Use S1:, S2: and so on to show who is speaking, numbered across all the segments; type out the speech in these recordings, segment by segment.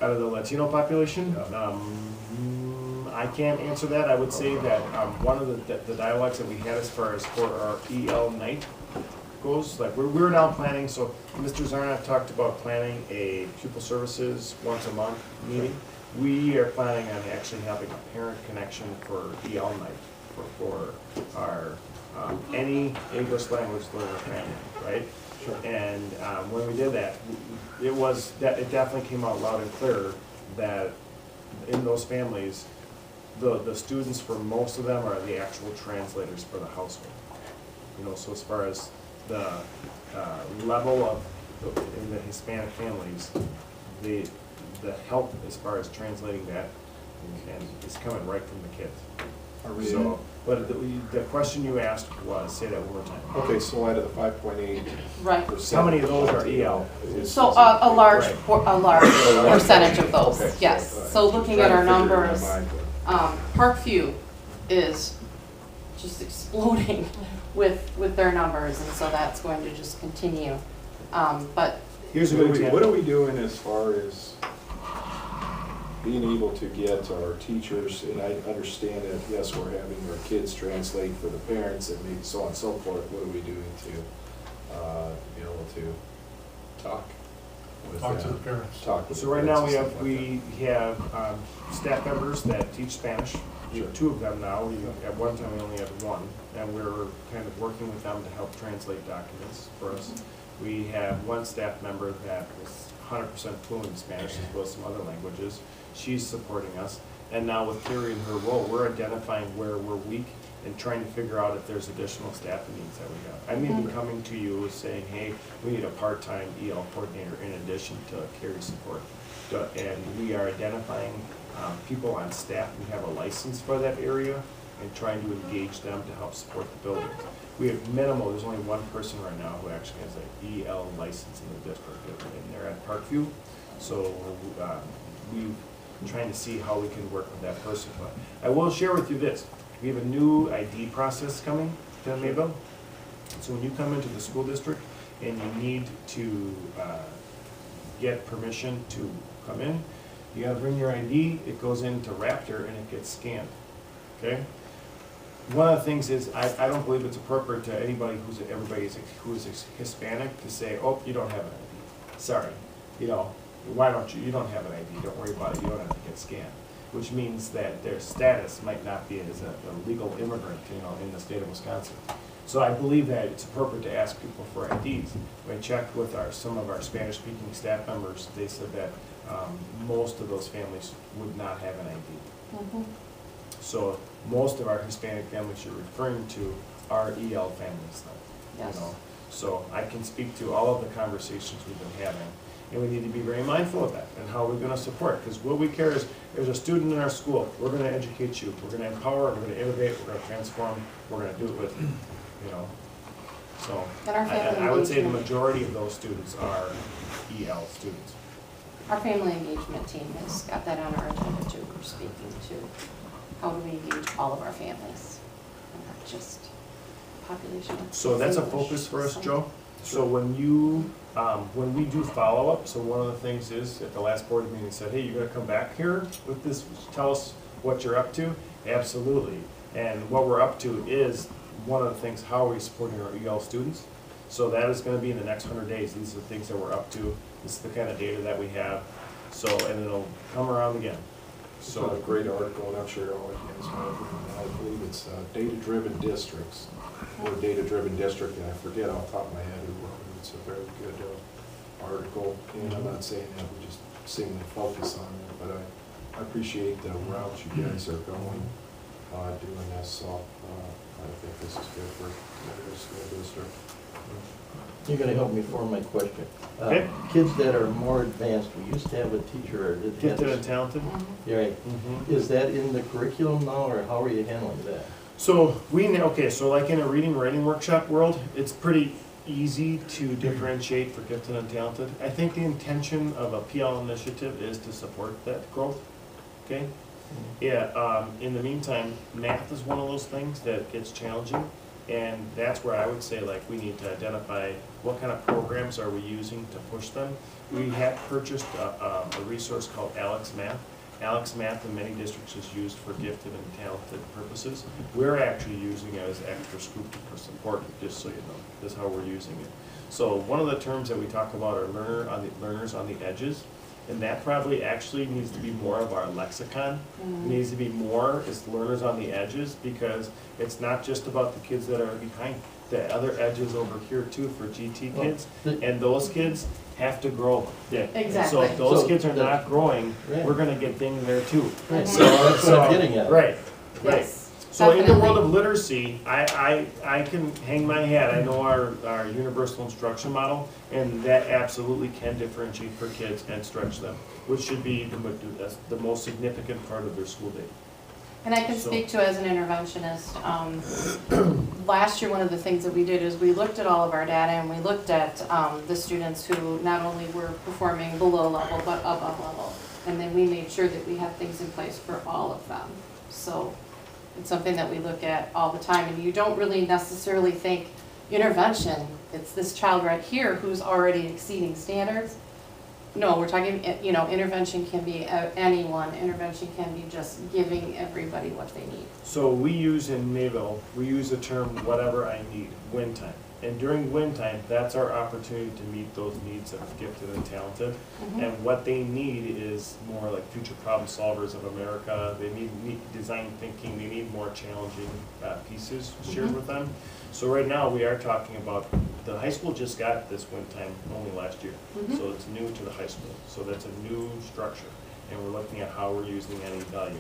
S1: Out of the Latino population? I can't answer that. I would say that one of the dialogues that we had as far as for our EL night goes, like we're now planning, so Mr. Zarnoff talked about planning a pupil services once a month meeting. We are planning on actually having a parent connection for EL night for our any English language learner family, right?
S2: Sure.
S1: And when we did that, it definitely came out loud and clear that in those families, the students for most of them are the actual translators for the household. You know, so as far as the level of in the Hispanic families, the help as far as translating that and is coming right from the kids.
S2: Are we
S1: So, but the question you asked was, say that one more time.
S2: okay, so out of the 5.8%.
S3: Right.
S1: How many of those are EL?
S3: So a large
S1: Right.
S3: percentage of those,
S2: Okay.
S3: yes.
S2: All right.
S3: So looking at our
S2: Trying to figure it in
S3: numbers,
S2: my mind,
S3: Parkview is just exploding with their numbers, and so that's going to just continue. But
S1: Here's a
S2: but
S1: good example.
S2: what are we doing as far as being able to get our teachers, and I understand that, yes, we're having our kids translate for the parents and maybe so on and so forth. What are we doing to be able to talk with
S4: Talk to
S2: them?
S4: the parents.
S2: Talk with
S1: So
S2: the
S1: right
S2: parents
S1: now
S2: and stuff like
S1: we have staff members that teach Spanish. We have
S2: Sure.
S1: 2 of them now. At one time we only had 1, and we're kind of working with them to help translate documents for us. We have 1 staff member that is 100% fluent in Spanish as well as some other languages. She's supporting us. And now with Carrie in her role, we're identifying where we're weak and trying to figure out if there's additional staffing needs that we have. I may be coming to you saying, hey, we need a part-time EL coordinator in addition to Carrie's support. And we are identifying people on staff who have a license for that area and trying to engage them to help support the building. We have minimal, there's only 1 person right now who actually has an EL license in the district, and they're at Parkview. So we're trying to see how we can work with that person. But I will share with you this. We have a new ID process coming to Mayville. So when you come into the school district and you need to get permission to come in, you gotta bring your ID, it goes into Raptor and it gets scanned, okay? One of the things is, I don't believe it's appropriate to anybody who's Hispanic to say, oh, you don't have an ID. Sorry, you know, why don't you don't have an ID, don't worry about it, you don't have to get scanned. Which means that their status might not be as a legal immigrant, you know, in the state of Wisconsin. So I believe that it's appropriate to ask people for IDs. When I checked with some of our Spanish-speaking staff members, they said that most of those families would not have an ID. So most of our Hispanic families you're referring to are EL families, though.
S3: Yes.
S1: You know? So I can speak to all of the conversations we've been having. And we need to be very mindful of that and how we're going to support. Because what we care is, there's a student in our school, we're going to educate you, we're going to empower, we're going to innovate, we're going to transform, we're going to do it with you, you know. So
S3: And our family
S1: I would say the
S3: engagement.
S1: majority of those students are EL students.
S3: our family engagement team has got that on our agenda too. We're speaking to how do we engage all of our families, and not just population.
S1: So that's a focus for us, Joe. So when we do follow-up, so one of the things is, at the last board meeting, said, hey, you're gonna come back here with this, tell us what you're up to? Absolutely. And what we're up to is, one of the things, how are we supporting our EL students? So that is gonna be in the next 100 days. These are the things that we're up to. This is the kind of data that we have. So, and it'll come around again.
S2: So a great article, and I'm sure all of you guys know, I believe it's Data-Driven Districts, or Data-Driven District, and I forget off the top of my head who wrote it. It's a very good article, and I'm not saying that we just singly focus on it, but I appreciate the route you guys are going, doing this, so I think this is good for the school district.
S5: You're gonna help me form my question.
S1: Okay.
S5: Kids that are more advanced, we used to have a teacher that had
S1: Gifted and talented.
S5: Yeah, right. Is that in the curriculum now, or how are you handling that?
S1: So so like in a reading writing workshop world, it's pretty easy to differentiate for gifted and talented. I think the intention of a PL initiative is to support that growth, okay? Yeah, in the meantime, math is one of those things that gets challenging, and that's where I would say, like, we need to identify what kind of programs are we using to push them. We have purchased a resource called Alex Math. Alex Math in many districts is used for gifted and talented purposes. We're actually using it as extra scoop for support, just so you know. This is how we're using it. So one of the terms that we talk about are learners on the edges. And that probably actually needs to be more of our lexicon. It needs to be more is learners on the edges, because it's not just about the kids that are behind. The other edges over here too for GT kids, and those kids have to grow. Yeah.
S3: Exactly.
S1: So if those
S5: So
S1: kids are
S5: that-
S1: not growing,
S5: Right.
S1: we're gonna get things there too.
S5: Right,
S3: Mhm.
S5: so that's what I'm getting at.
S1: Right, right.
S3: Yes,
S1: So in the world
S3: definitely.
S1: of literacy, I can hang my hat, I know our universal instruction model, and that absolutely can differentiate for kids and stretch them, which should be the most significant part of their school day.
S3: And I can
S1: So-
S3: speak to as an interventionist, last year, one of the things that we did is we looked at all of our data and we looked at the students who not only were performing below level, but above level. And then we made sure that we had things in place for all of them. So it's something that we look at all the time, and you don't really necessarily think intervention, it's this child right here who's already exceeding standards. No, we're talking, intervention can be anyone, intervention can be just giving everybody what they need.
S1: So we use in Mayville, we use the term whatever I need, win time. And during win time, that's our opportunity to meet those needs of gifted and talented.
S3: Mhm.
S1: And what they need is more like future problem solvers of America. They need design thinking, they need more challenging pieces shared
S3: Mhm.
S1: with them. So right now, we are talking about, the high school just got this win time only last year.
S3: Mhm.
S1: So it's new to the high school. So that's a new structure. And we're looking at how we're using and evaluating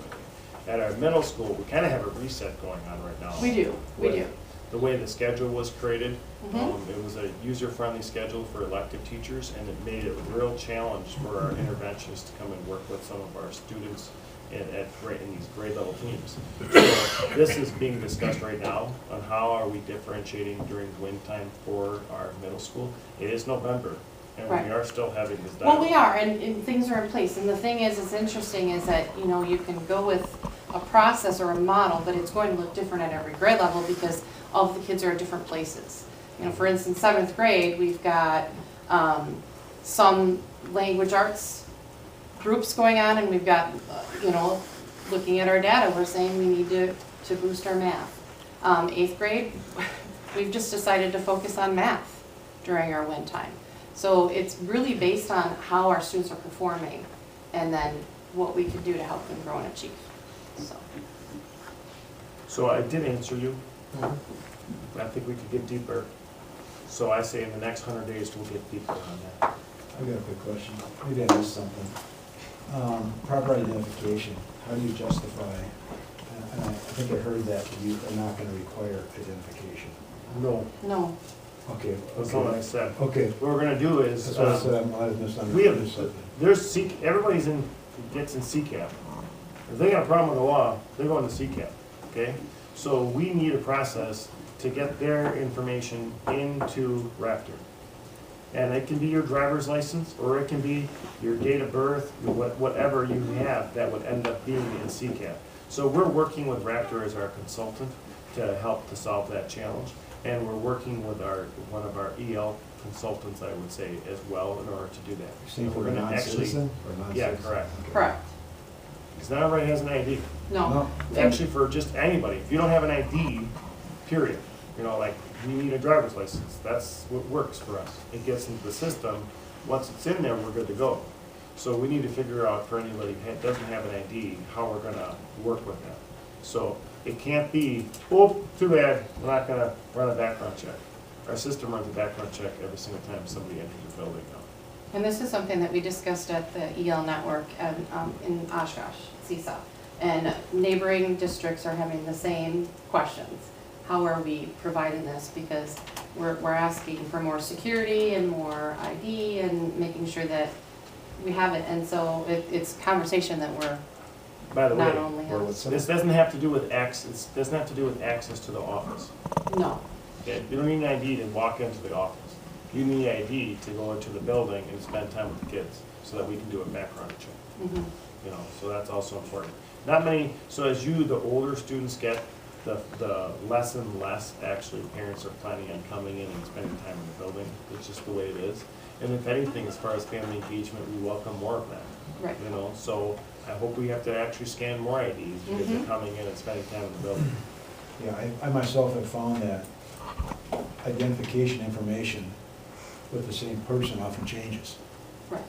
S1: it. At our middle school, we kind of have a reset going on right now.
S3: We do, we do.
S1: The way the schedule was created,
S3: Mhm.
S1: it was a user-friendly schedule for elective teachers, and it made it a real challenge for our interventionists to come and work with some of our students in these grade level teams. So this is being discussed right now on how are we differentiating during win time for our middle school. It is November, and
S3: Right.
S1: we are still having this
S3: Well,
S1: dialogue.
S3: we are, and things are in place, and the thing is interesting is that, you can go with a process or a model, but it's going to look different at every grade level because all of the kids are at different places. For instance, 7th grade, we've got some language arts groups going on, and we've got, looking at our data, we're saying we need to boost our math. 8th grade, we've just decided to focus on math during our win time. So it's really based on how our students are performing and then what we can do to help them grow and achieve.
S1: So I did answer you.
S5: Mhm.
S1: I think we could get deeper. So I say in the next 100 days, we'll get deeper on that.
S4: I've got a quick question. Maybe I missed something. Proper identification, how do you justify, and I think I heard that you are not gonna require identification.
S1: No,
S3: No,
S4: Okay,
S1: that's not what I
S4: okay,
S1: said.
S4: okay.
S1: What we're gonna do is,
S4: That's what I said, I might have
S1: we have,
S4: misunderstood something.
S1: there's everybody's gets in CCAP. If they got a problem with the law, they're going to CCAP, okay? So we need a process to get their information into Raptor. And it can be your driver's license, or it can be your date of birth, whatever you have that would end up being in CCAP. So we're working with Raptor as our consultant to help to solve that challenge. And we're working with one of our EL consultants, I would say, as well, in order to do that.
S4: You're saying
S1: And
S4: for
S1: we're
S4: a
S1: gonna actually,
S4: non-citizen or non-citizen?
S1: yeah, correct.
S4: Okay.
S3: correct,
S1: because not everybody has an ID.
S3: no.
S4: No,
S1: It's actually for just anybody. If you don't have an ID, period, like, you need a driver's license. That's what works for us. It gets into the system. Once it's in there, we're good to go. So we need to figure out for anybody that doesn't have an ID, how we're gonna work with that. So it can't be, oh, too bad, we're not gonna run a background check. Our system runs a background check every single time somebody enters the building now.
S3: And this is something that we discussed at the EL network in Oshkosh, CISA. And neighboring districts are having the same questions. How are we providing this? Because we're asking for more security and more ID and making sure that we have it. And so it's conversation that we're
S1: By the
S3: not
S1: way,
S3: only
S4: or with
S3: has.
S4: some,
S1: this doesn't have to do with access, doesn't have to do with access to the office.
S3: No,
S1: Okay, you don't need an ID to walk into the office. You need an ID to go into the building and spend time with the kids, so that we can do a background check,
S3: mhm,
S1: so that's also important. Not many, so as the older students get, the less and less actually parents are planning on coming in and spending time in the building. It's just the way it is. And if anything, as far as family engagement, we welcome more of that.
S3: Right.
S1: You know, so I hope we have to actually scan more IDs because they're coming in and spending time in the building.
S4: Yeah, I myself have found that identification information with the same person often changes.
S3: Right.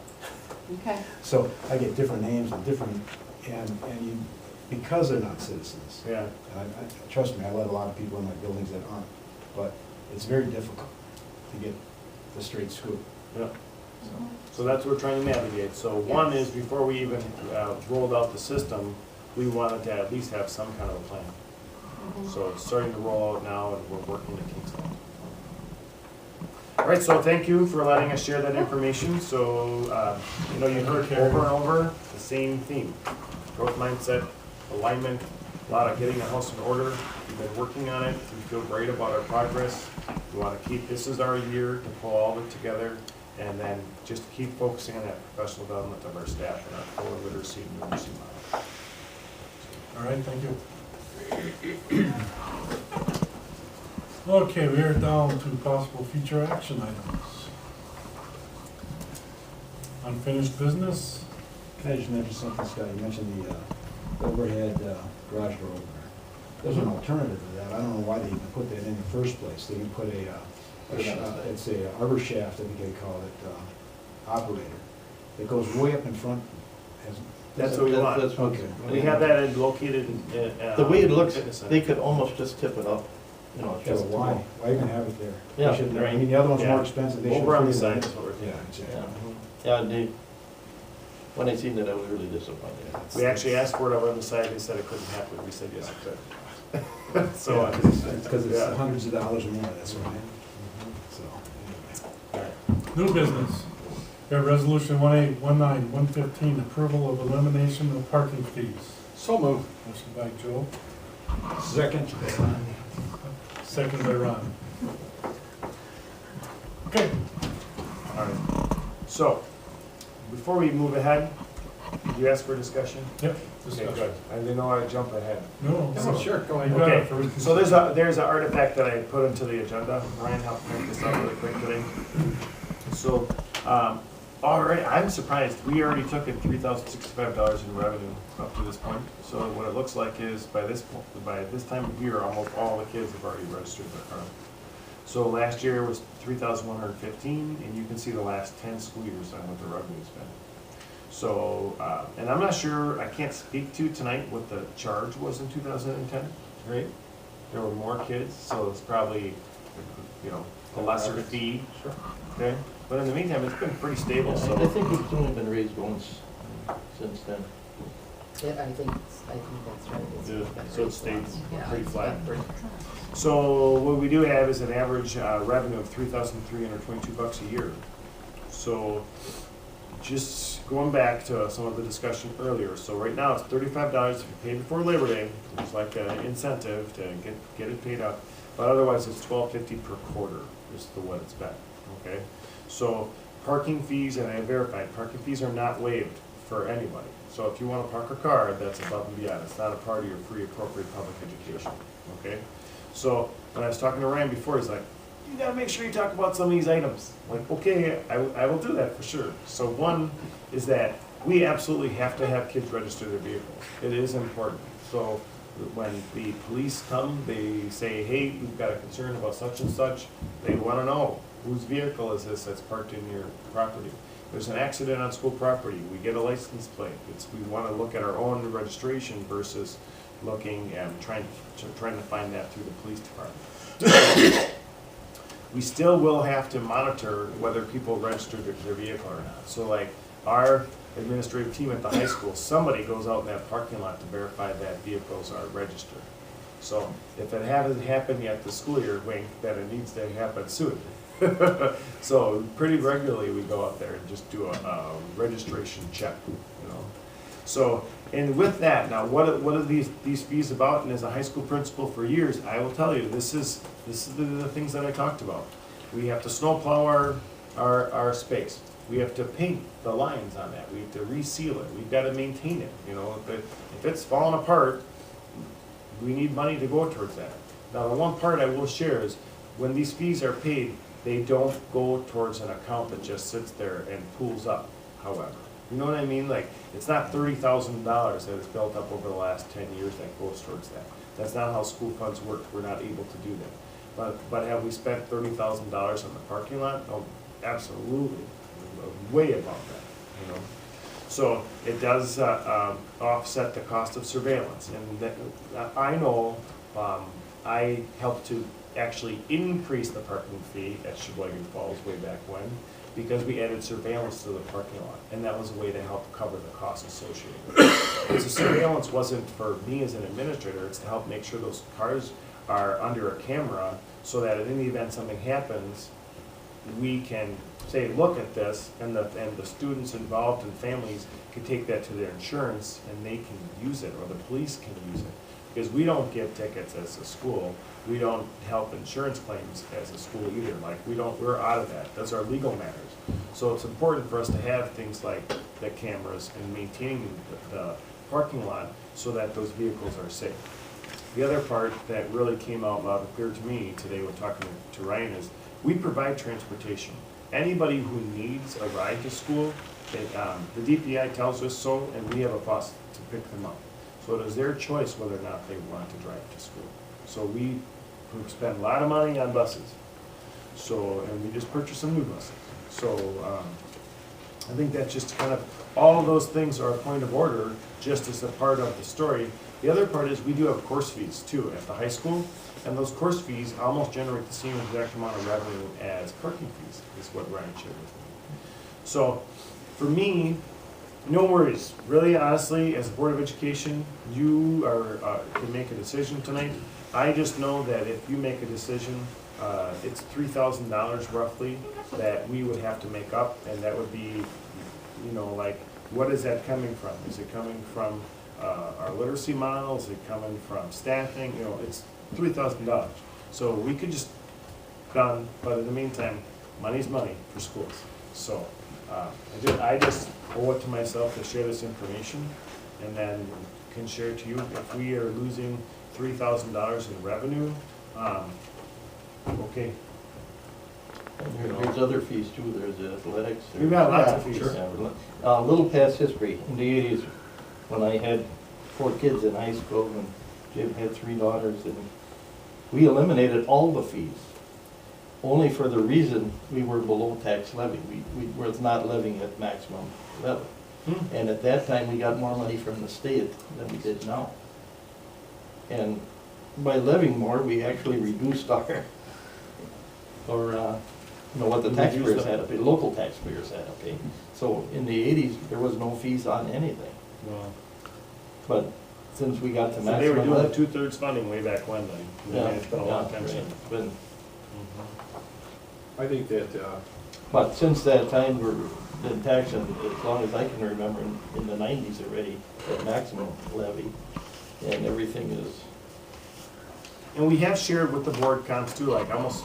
S3: Okay.
S4: So I get different names and different, and you, because they're not citizens.
S1: Yeah.
S4: And trust me, I let a lot of people in my buildings that aren't, but it's very difficult to get the straight scoop.
S1: Yeah. So that's what we're trying to navigate. So one is, before we even rolled out the system, we wanted to at least have some kind of a plan. So it's starting to roll out now, and we're working the kinks out. All right, so thank you for letting us share that information. So, you know, you heard over and over the same theme. Growth mindset, alignment, a lot of getting the house in order. We've been working on it. We feel great about our progress. We want to keep, this is our year to pull all of it together, and then just keep focusing on that professional development of our staff and our core literacy and numeracy model.
S6: All right, thank you. Okay, we are down to possible future action items. Unfinished business?
S4: Can I just mention something, Scott? You mentioned the overhead garage door opener. There's an alternative to that. I don't know why they even put that in the first place. They can put it's a arbor shaft, I think they call it, operator. It goes way up in front.
S1: That's what we want.
S5: That's what-
S4: Okay.
S1: We have that located in.
S5: The way it looks,
S1: fitness center.
S5: they could almost just tip it up, you know,
S4: So
S5: just.
S4: why? Why even have it there?
S5: Yeah,
S4: They should- I
S5: right.
S4: mean, the other one's
S1: Yeah.
S4: more expensive. They should
S1: Over on the
S4: free
S1: side
S4: it.
S1: is what we're
S4: Yeah,
S1: thinking.
S4: exactly.
S5: Yeah, they, when I seen that, I was really disappointed.
S1: We actually asked for it over on the side, they said it couldn't happen, we said yes, it could. So,
S4: Yeah, it's because it's
S1: yeah.
S4: hundreds of dollars more, that's why. So, anyway.
S6: New business. We have resolution 1819-115, approval of elimination of parking fees.
S2: So moved.
S6: Motion by Joe,
S4: Second.
S6: second by Ron. Okay,
S1: all right. So, before we move ahead, did you ask for discussion?
S6: yep,
S1: Okay,
S6: discussion.
S1: good. I didn't know I'd jump ahead.
S6: No,
S2: Oh, sure, go
S6: you
S2: ahead.
S6: got it
S1: Okay,
S6: first.
S1: so there's an artifact that I put into the agenda. Ryan helped make this up really quick today. So, all right, I'm surprised. We already took in $3,065 in revenue up to this point. So what it looks like is by this time of year, almost all the kids have already registered their car. So last year was 3,115, and you can see the last 10 school years on what the revenue's been. So, and I'm not sure, I can't speak to tonight what the charge was in 2010, right? There were more kids, so it's probably, you know, a lesser fee,
S2: Sure.
S1: okay? But in the meantime, it's been pretty stable,
S5: I
S1: so.
S5: think it's only been raised once since then.
S7: Yeah, I think that's right.
S1: Yeah, so it stayed
S7: Yeah,
S1: pretty
S7: it's
S1: flat.
S7: been pretty-
S1: So what we do have is an average revenue of $3,322 a year. So just going back to some of the discussion earlier, so right now it's $35 if you pay before Labor Day, which is like an incentive to get it paid up. But otherwise, it's $12.50 per quarter is what it's been, okay? So parking fees, and I verified, parking fees are not waived for anybody. So if you want to park a car, that's above and beyond. It's not a part of your free appropriate public education, okay? So when I was talking to Ryan before, he's like, you gotta make sure you talk about some of these items. I'm like, okay, I will do that for sure. So one is that we absolutely have to have kids register their vehicles. It is important. So when the police come, they say, hey, we've got a concern about such and such. They wanna know, whose vehicle is this that's parked in your property? There's an accident on school property, we get a license plate. We wanna look at our own registration versus looking and trying to find that through the police department. We still will have to monitor whether people register their vehicle or not. So like our administrative team at the high school, somebody goes out in that parking lot to verify that vehicles are registered. So if it hasn't happened yet this school year, wink, then it needs to happen soon. So pretty regularly we go out there and just do a registration check, you know. So, and with that, now what are these fees about? And as a high school principal for years, I will tell you, this is the things that I talked about. We have to snowplow our space. We have to paint the lines on that. We have to reseal it. We've got to maintain it, you know. If it's falling apart, we need money to go towards that. Now, the one part I will share is, when these fees are paid, they don't go towards an account that just sits there and pools up, however. You know what I mean? Like, it's not $30,000 that is built up over the last 10 years that goes towards that. That's not how school funds work. We're not able to do that. But have we spent $30,000 on the parking lot? Oh, absolutely. Way above that, you know? So it does offset the cost of surveillance. And that, I know I helped to actually increase the parking fee at Sheboygan Falls way back when, because we added surveillance to the parking lot, and that was a way to help cover the costs associated with it. Because the surveillance wasn't for me as an administrator, it's to help make sure those cars are under a camera, so that in the event something happens, we can say, look at this, and the students involved and families can take that to their insurance, and they can use it, or the police can use it. Because we don't give tickets as a school, we don't help insurance claims as a school either, like, we're out of that, those are legal matters. So it's important for us to have things like the cameras and maintaining the parking lot so that those vehicles are safe. The other part that really came out loud and clear to me today when talking to Ryan is, we provide transportation. Anybody who needs a ride to school, the DPI tells us so, and we have a bus to pick them up. So it is their choice whether or not they want to drive to school. So we spend a lot of money on buses. So, and we just purchased some new buses. So I think that's just kind of, all of those things are a point of order, just as a part of the story. The other part is, we do have course fees too at the high school, and those course fees almost generate the same exact amount of revenue as parking fees, is what Ryan shared with me. So for me, no worries. Really, honestly, as a Board of Education, you can make a decision tonight. I just know that if you make a decision, it's $3,000 roughly that we would have to make up, and that would be, you know, like, what is that coming from? Is it coming from our literacy model? Is it coming from staffing? You know, it's $3,000. So we could just done, but in the meantime, money's money for schools. So I just owe it to myself to share this information, and then can share it to you. If we are losing $3,000 in revenue, okay.
S5: There's other fees too, there's athletics.
S1: We've got lots of fees.
S5: Yeah, a little past history, in the 80s, when I had 4 kids in high school, and Jim had 3 daughters, and we eliminated all the fees, only for the reason we were below tax levy. We were not levying at maximum levy. And at that time, we got more money from the state than we did now. And by levying more, we actually reduced our, what the taxpayers had to pay, local taxpayers had to pay. So in the 80s, there was no fees on anything.
S1: Well,
S5: But since we got to
S1: so they were
S5: maximum
S1: doing
S5: levy.
S1: 2/3 funding way back when, then.
S5: Yeah,
S1: It's been a long time
S5: right.
S1: since.
S5: It's been-
S2: I think that,
S5: But since that time, we're been taxing, as long as I can remember, in the 90s already, at maximum levy, and everything is,
S1: And we have shared with the board comps too, like almost,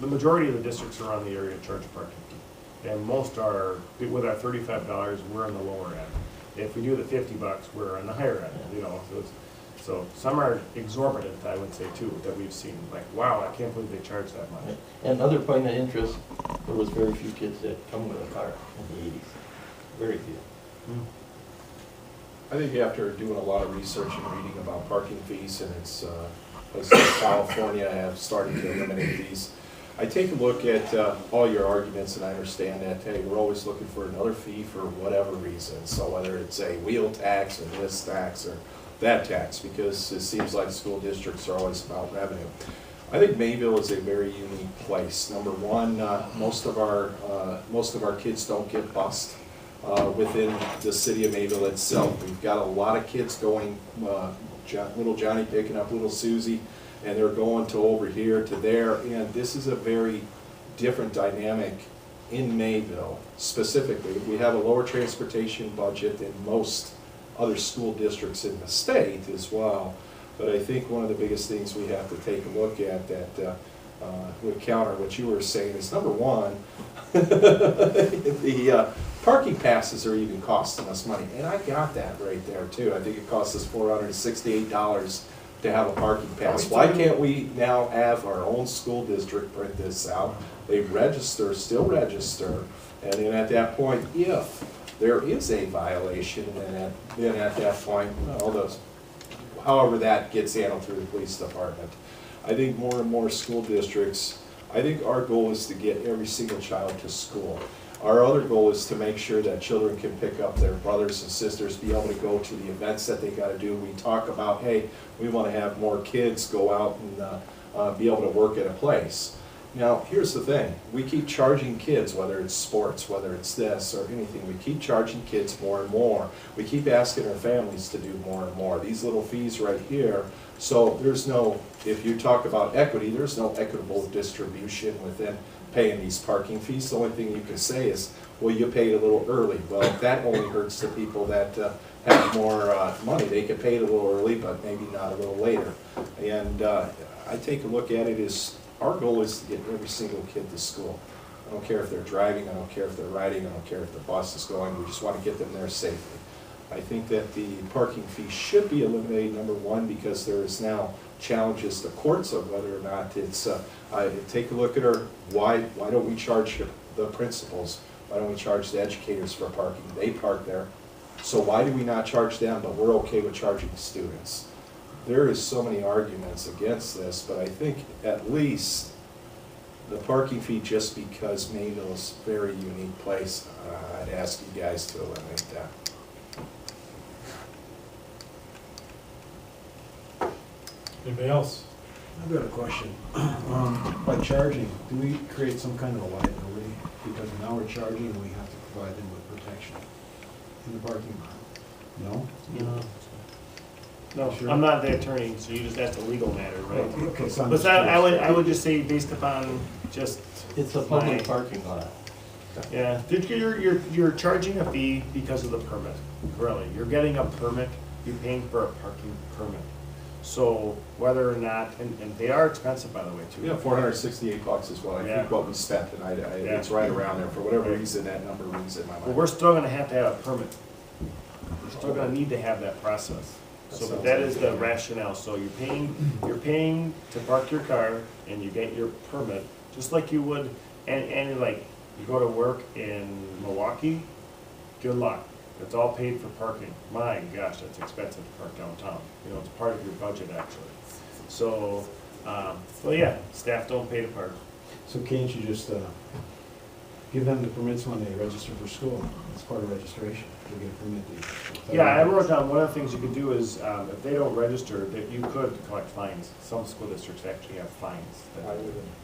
S1: the majority of the districts around the area charge a parking fee. And most are, with our $35, we're on the lower end. If we do the $50, we're on the higher end, you know, so some are exorbitant, I would say too, that we've seen, like, wow, I can't believe they charge that much.
S5: and another point of interest, there was very few kids that come with a car in the 80s, very few.
S2: I think after doing a lot of research and reading about parking fees, and it's, as California have started to eliminate these, I take a look at all your arguments, and I understand that, hey, we're always looking for another fee for whatever reason. So whether it's a wheel tax or this tax or that tax, because it seems like school districts are always about revenue. I think Mayville is a very unique place. Number one, most of our kids don't get bused within the city of Mayville itself. We've got a lot of kids going, little Johnny picking up little Susie, and they're going to over here to there, and this is a very different dynamic in Mayville specifically. We have a lower transportation budget than most other school districts in the state as well, but I think one of the biggest things we have to take a look at that would counter what you were saying is, number one, the parking passes are even costing us money, and I got that right there too. I think it costs us $468 to have a parking pass. Why can't we now have our own school district print this out? They register, still register, and then at that point, if there is a violation, then at that point, well, however that gets handled through the police department. I think more and more school districts, I think our goal is to get every single child to school. Our other goal is to make sure that children can pick up their brothers and sisters, be able to go to the events that they gotta do. We talk about, hey, we wanna have more kids go out and be able to work at a place. Now, here's the thing, we keep charging kids, whether it's sports, whether it's this or anything, we keep charging kids more and more. We keep asking our families to do more and more. These little fees right here, so there's no, if you talk about equity, there's no equitable distribution within paying these parking fees. The only thing you can say is, well, you paid a little early. Well, that only hurts the people that have more money. They could pay it a little early, but maybe not a little later. And I take a look at it as, our goal is to get every single kid to school. I don't care if they're driving, I don't care if they're riding, I don't care if the bus is going, we just want to get them there safely. I think that the parking fee should be eliminated, number one, because there is now challenges to courts of whether or not it's, take a look at why don't we charge the principals? Why don't we charge the educators for parking? They park there. So why do we not charge them, but we're okay with charging students? There is so many arguments against this, but I think at least the parking fee, just because Mayville is a very unique place, I'd ask you guys to eliminate that.
S6: Anybody else?
S4: I've got a question. By charging, do we create some kind of a liability? Because now we're charging and we have to provide them with protection in the parking lot. No?
S1: No,
S4: Sure.
S1: I'm not the attorney, so you just asked a legal matter, right?
S4: Okay, so I'm
S1: But
S4: just
S1: I would just say, based upon just.
S5: It's a public parking lot.
S1: Yeah, you're charging a fee because of the permit, really. You're getting a permit, you're paying for a parking permit. So whether or not, and they are expensive, by the way, too.
S2: Yeah, $468 is what I
S1: Yeah.
S2: think what we spent, and it's right around there. For whatever reason, that number rings in my mind.
S1: But we're still gonna have to have a permit. We're still gonna need to have that process. So, but that is the rationale. So you're paying to park your car and you get your permit, just like you would, and like, you go to work in Milwaukee, good luck. It's all paid for parking. My gosh, that's expensive to park downtown. You know, it's part of your budget actually. So, well, yeah, staff don't pay to park.
S4: So can't you just give them the permits when they register for school? It's part of registration, to get a permit.
S1: Yeah, I wrote down, one of the things you could do is, if they don't register, that you could collect fines. Some school districts actually have fines.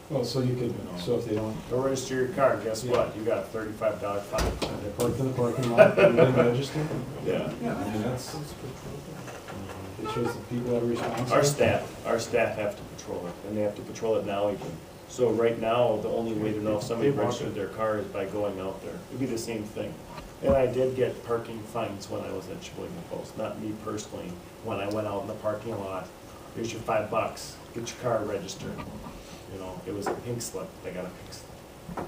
S4: Well, so you could, so if they don't,
S1: Don't register your car, guess what? You got a $35 fine.
S4: they parked in the parking lot, and didn't register?
S1: Yeah.
S4: Yeah, I mean, that's, it shows that people are responsible.
S1: Our staff have to patrol it, and they have to patrol it now even. So right now, the only way to know if somebody registered their car is by going out there. It'd be the same thing. And I did get parking fines when I was at Sheboygan Post, not me personally. When I went out in the parking lot, here's your $5, get your car registered. You know, it was a pink slip, they got a pink slip.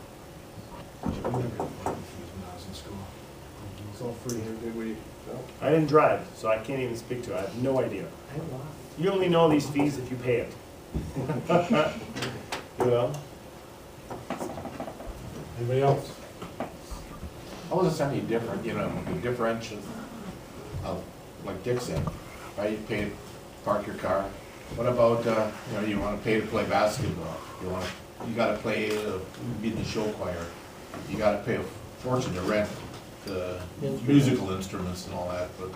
S4: We never got parking fees when I was in school. It's all free here.
S2: Did we?
S1: I didn't drive, so I can't even speak to it, I have no idea. You only know these fees if you pay it. You know?
S6: Anybody else?
S8: How is this any different, you know, the differential of, like Dick said, right, you pay to park your car. What about, you know, you wanna pay to play basketball, you gotta play, be in the show choir, you gotta pay a fortune to rent the musical instruments and all that, but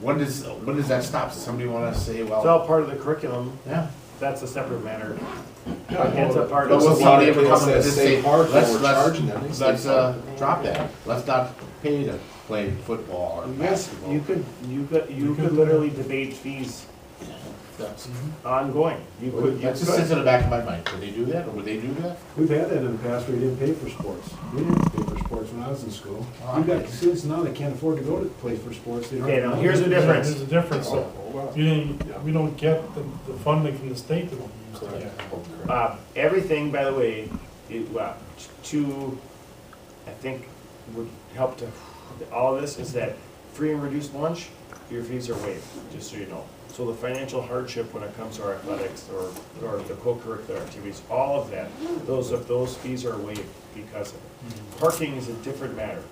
S8: when does that stop? Does somebody wanna say,
S1: It's
S8: well,
S1: all part of the curriculum,
S8: yeah.
S1: that's a separate matter.
S2: Yeah,
S1: It's a part
S8: But
S1: of
S8: what's
S1: the.
S8: the idea of
S2: It's
S8: coming to
S2: a
S8: just
S2: state
S8: say,
S2: park,
S8: let's,
S2: we're charging them, they say
S8: let's,
S2: something.
S8: drop that, let's not pay to play football or
S1: Yes,
S8: basketball.
S1: you could literally debate fees
S8: That's
S1: ongoing. You could, you
S8: That just sits
S1: could.
S8: in the back of my mind. Could they do that, or would they do that?
S4: We've had that in the past where we didn't pay for sports. We didn't pay for sports when I was in school.
S8: Oh,
S4: We've got
S8: okay.
S4: students now that can't afford to go to play for sports. They don't
S1: Okay,
S4: have
S1: now
S4: money.
S1: here's the difference.
S6: There's a difference.
S2: Oh, wow.
S6: We don't get the funding from the state that we used to get.
S1: Everything, by the way, I think would help to, all of this is that free and reduced lunch, your fees are waived, just so you know. So the financial hardship when it comes to our athletics or the co-curricular activities, all of that, those fees are waived because of it. Parking is a different matter.